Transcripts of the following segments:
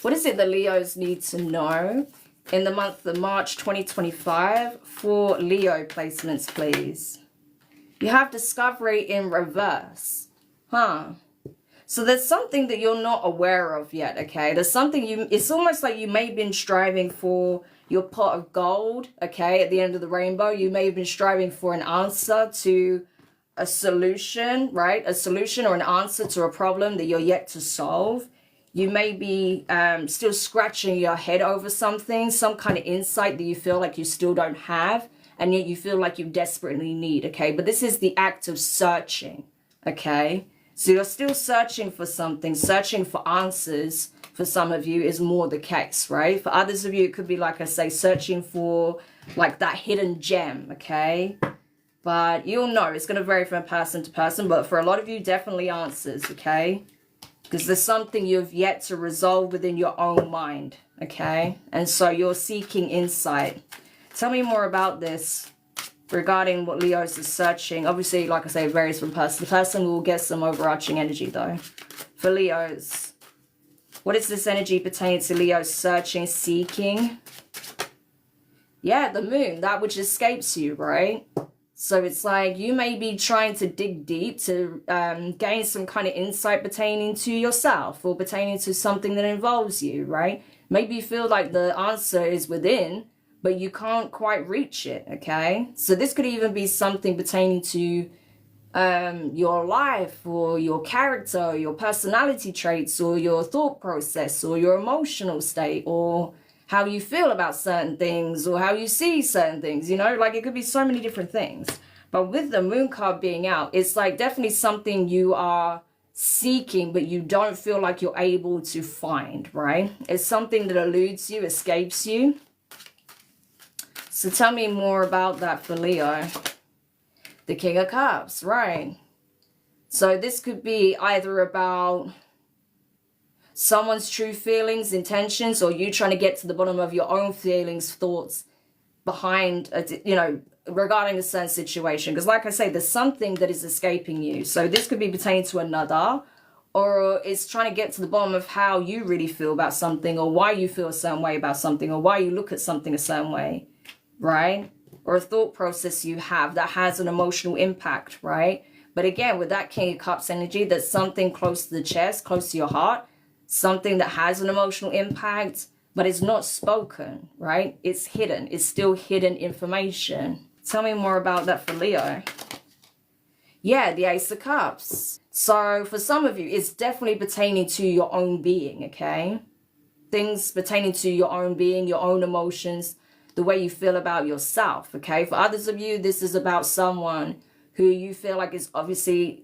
What is it that Leos need to know in the month of March 2025 for Leo placements, please? You have discovery in reverse. So there's something that you're not aware of yet, okay? There's something it's almost like you may have been striving for your pot of gold, okay? At the end of the rainbow, you may have been striving for an answer to a solution, right? A solution or an answer to a problem that you're yet to solve. You may be still scratching your head over something, some kind of insight that you feel like you still don't have, and yet you feel like you desperately need, okay? But this is the act of searching, okay? So you're still searching for something, searching for answers. For some of you is more the case, right? For others of you, it could be, like I say, searching for like that hidden gem, okay? But you'll know, it's going to vary from person to person, but for a lot of you, definitely answers, okay? Because there's something you've yet to resolve within your own mind, okay? And so you're seeking insight. Tell me more about this regarding what Leos is searching. Obviously, like I say, it varies from person to person. We'll get some overarching energy, though. For Leos, what is this energy pertaining to Leos searching, seeking? Yeah, the moon, that which escapes you, right? So it's like you may be trying to dig deep to gain some kind of insight pertaining to yourself or pertaining to something that involves you, right? Maybe you feel like the answer is within, but you can't quite reach it, okay? So this could even be something pertaining to your life or your character, or your personality traits, or your thought process, or your emotional state, or how you feel about certain things, or how you see certain things, you know, like it could be so many different things. But with the moon card being out, it's like definitely something you are seeking, but you don't feel like you're able to find, right? It's something that eludes you, escapes you. So tell me more about that for Leo. The King of Cups, right? So this could be either about someone's true feelings, intentions, or you trying to get to the bottom of your own feelings, thoughts behind, you know, regarding a certain situation. Because like I say, there's something that is escaping you. So this could be pertaining to another, or it's trying to get to the bottom of how you really feel about something, or why you feel a certain way about something, or why you look at something a certain way, right? Or a thought process you have that has an emotional impact, right? But again, with that King of Cups energy, that's something close to the chest, close to your heart, something that has an emotional impact, but it's not spoken, right? It's hidden. It's still hidden information. Tell me more about that for Leo. Yeah, the Ace of Cups. So for some of you, it's definitely pertaining to your own being, okay? Things pertaining to your own being, your own emotions, the way you feel about yourself, okay? For others of you, this is about someone who you feel like is obviously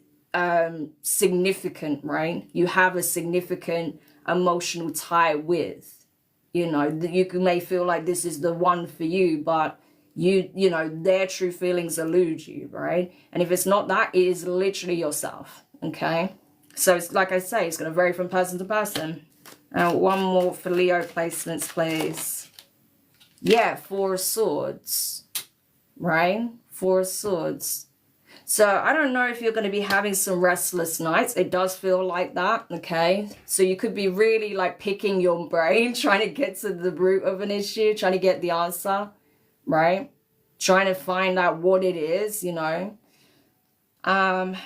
significant, right? You have a significant emotional tie with, you know, that you may feel like this is the one for you, but you know, their true feelings elude you, right? And if it's not that, it is literally yourself, okay? So it's like I say, it's going to vary from person to person. One more for Leo placements, please. Yeah, Four of Swords, right? Four of Swords. So I don't know if you're going to be having some restless nights. It does feel like that, okay? So you could be really like picking your brain, trying to get to the root of an issue, trying to get the answer, right? Trying to find out what it is, you know?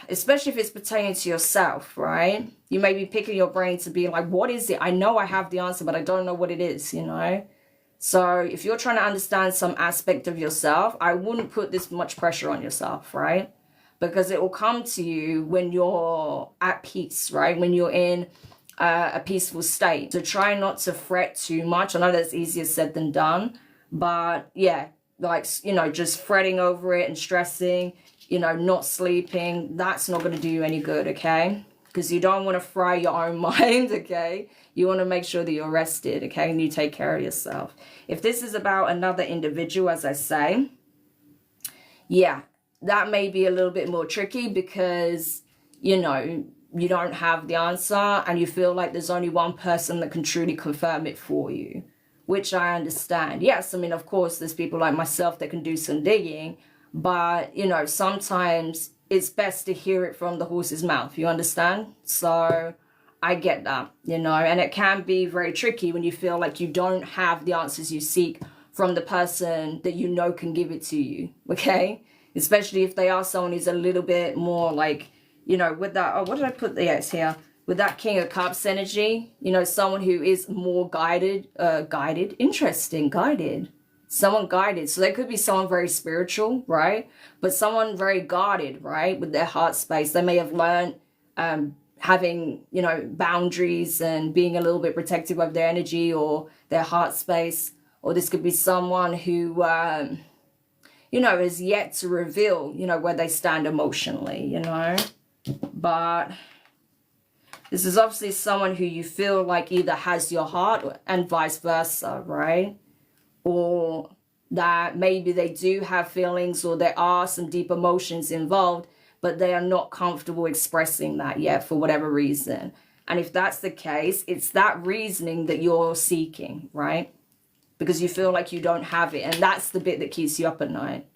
Especially if it's pertaining to yourself, right? You may be picking your brain to be like, what is it? I know I have the answer, but I don't know what it is, you know? So if you're trying to understand some aspect of yourself, I wouldn't put this much pressure on yourself, right? Because it will come to you when you're at peace, right? When you're in a peaceful state. So try not to fret too much. I know that's easier said than done. But yeah, like, you know, just fretting over it and stressing, you know, not sleeping, that's not going to do you any good, okay? Because you don't want to fry your own mind, okay? You want to make sure that you're rested, okay? And you take care of yourself. If this is about another individual, as I say, yeah, that may be a little bit more tricky because, you know, you don't have the answer and you feel like there's only one person that can truly confirm it for you, which I understand. Yes, I mean, of course, there's people like myself that can do some digging, but, you know, sometimes it's best to hear it from the horse's mouth, you understand? So I get that, you know, and it can be very tricky when you feel like you don't have the answers you seek from the person that you know can give it to you, okay? Especially if they are someone who's a little bit more like, you know, with that, oh, what did I put? Yes, here. With that King of Cups energy, you know, someone who is more guided, guided. Someone guided. So they could be someone very spiritual, right? But someone very guarded, right? With their heart space. They may have learned having, you know, boundaries and being a little bit protective of their energy or their heart space. Or this could be someone who, you know, is yet to reveal, you know, where they stand emotionally, you know. But this is obviously someone who you feel like either has your heart and vice versa, right? Or that maybe they do have feelings or there are some deep emotions involved, but they are not comfortable expressing that yet for whatever reason. And if that's the case, it's that reasoning that you're seeking, right? Because you feel like you don't have it. And that's the bit that keeps you up at night.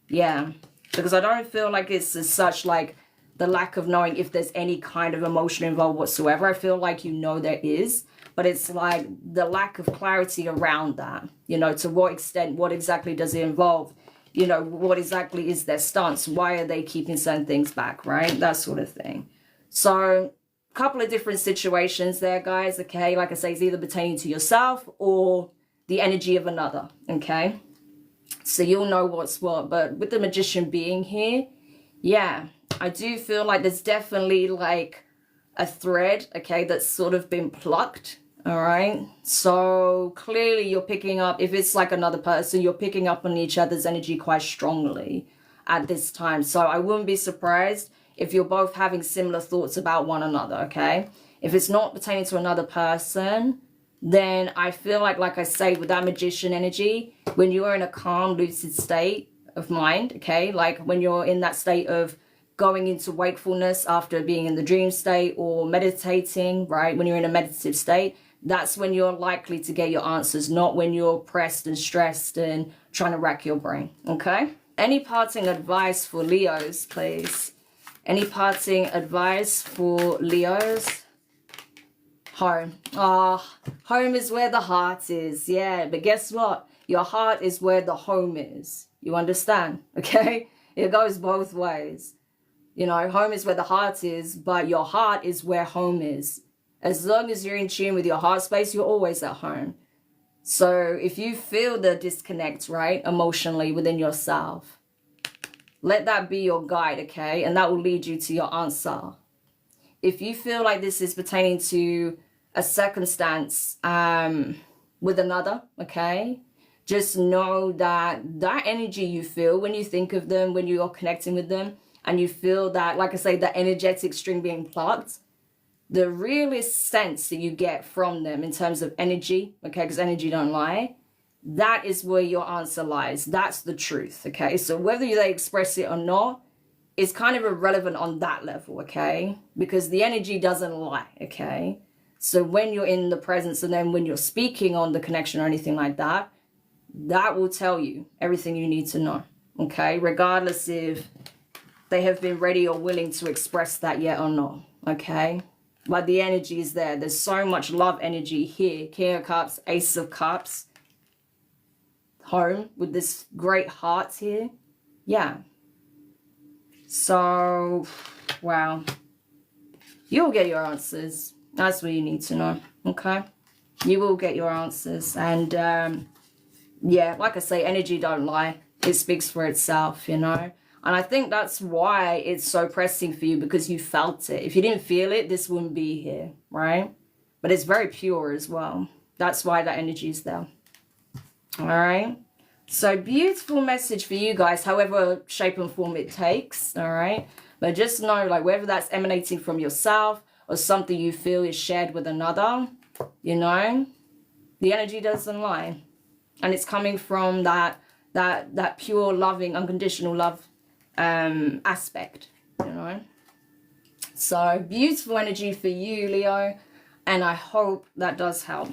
Yeah. Because I don't feel like it's as such like the lack of knowing if there's any kind of emotion involved whatsoever. I feel like you know there is. But it's like the lack of clarity around that. You know, to what extent, what exactly does it involve? You know, what exactly is their stance? Why are they keeping certain things back, right? That sort of thing. So, a couple of different situations there, guys, okay? Like I say, it's either pertaining to yourself or the energy of another, okay? So you'll know what's what. But with the Magician being here, yeah, I do feel like there's definitely like a thread, okay, that's sort of been plucked, all right? So clearly you're picking up, if it's like another person, you're picking up on each other's energy quite strongly at this time. So I wouldn't be surprised if you're both having similar thoughts about one another, okay? If it's not pertaining to another person, then I feel like I say, with that Magician energy, when you're in a calm, lucid state of mind, okay, like when you're in that state of going into wakefulness after being in the dream state or meditating, right, when you're in a meditative state, that's when you're likely to get your answers, not when you're pressed and stressed and trying to rack your brain, okay? Any parting advice for Leos, please? Any parting advice for Leos? Home. Home is where the heart is. Yeah, but guess what? Your heart is where the home is. You understand? Okay? It goes both ways. You know, home is where the heart is, but your heart is where home is. As long as you're in tune with your heart space, you're always at home. So if you feel the disconnect, right, emotionally within yourself, let that be your guide, okay? And that will lead you to your answer. If you feel like this is pertaining to a circumstance with another, okay, just know that that energy you feel when you think of them, when you are connecting with them, and you feel that, like I say, the energetic string being plucked, the realest sense that you get from them in terms of energy, okay, because energy don't lie, that is where your answer lies. That's the truth, okay? So whether they express it or not is kind of irrelevant on that level, okay? Because the energy doesn't lie, okay? So when you're in the presence and then when you're speaking on the connection or anything like that, that will tell you everything you need to know, okay? Regardless if they have been ready or willing to express that yet or not, okay? But the energy is there. There's so much love energy here. King of Cups, Ace of Cups, home with this great heart here. Yeah. So, wow. You'll get your answers. That's what you need to know, okay? You will get your answers. And, yeah, like I say, energy don't lie. It speaks for itself, you know? And I think that's why it's so pressing for you, because you felt it. If you didn't feel it, this wouldn't be here, right? But it's very pure as well. That's why that energy is there. All right? So beautiful message for you guys, however shape and form it takes, all right? But just know, like, whether that's emanating from yourself or something you feel is shared with another, you know, the energy doesn't lie. And it's coming from that pure, loving, unconditional love aspect, you know. So beautiful energy for you, Leo, and I hope that does help.